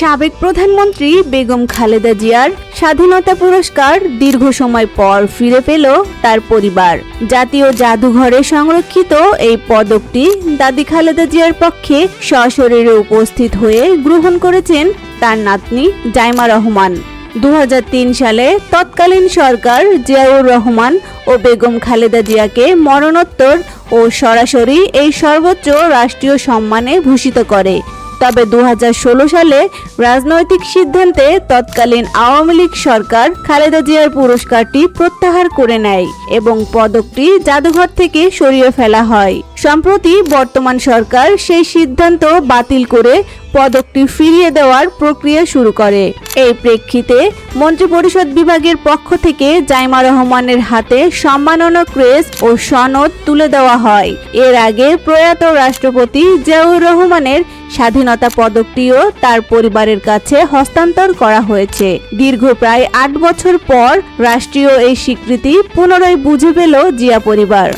সাবেক প্রধানমন্ত্রী বেগম খালেদা জিয়ার স্বাধীনতা পুরস্কার দীর্ঘ সময় পর ফিরে পেল তার পরিবার। জাতীয় জাদুঘরে সংরক্ষিত এই পদকটি দাদি খালেদা জিয়ার পক্ষে সশরীরে উপস্থিত হয়ে গ্রহণ করেছেন তার নাতনি জাইমা রহমান। 2003 সালে তৎকালীন সরকার জিয়াউর রহমান ও বেগম খালেদা জিয়াকে মরণোত্তর ও সরাসরি এই সর্বোচ্চ রাষ্ট্রীয় সম্মানে ভূষিত করে। তবে 2016 সালে রাজনৈতিক সিদ্ধান্তে তৎকালীন আওয়ামী লীগ সরকার খালেদা জিয়ার পুরস্কারটি প্রত্যাহার করে নেয় এবং পদকটি জাদুঘর থেকে সরিয়ে ফেলা হয়। সম্প্রতি বর্তমান সরকার সেই সিদ্ধান্ত বাতিল করে পদকটি ফিরিয়ে দেওয়ার প্রক্রিয়া শুরু করে। এই প্রেক্ষিতে মন্ত্রিপরিষদ বিভাগের পক্ষ থেকে জাইমা রহমানের হাতে সম্মাননা ক্রেস্ট ও সনদ তুলে দেওয়া হয়। এর আগে প্রয়াত রাষ্ট্রপতি জিয়াউর রহমানের স্বাধীনতা পদকটিও তার পরিবারের কাছে হস্তান্তর করা হয়েছে। দীর্ঘ প্রায় 8 বছর পর রাষ্ট্রীয় এই স্বীকৃতি পুনরায় বুঝে পেল জিয়া পরিবার।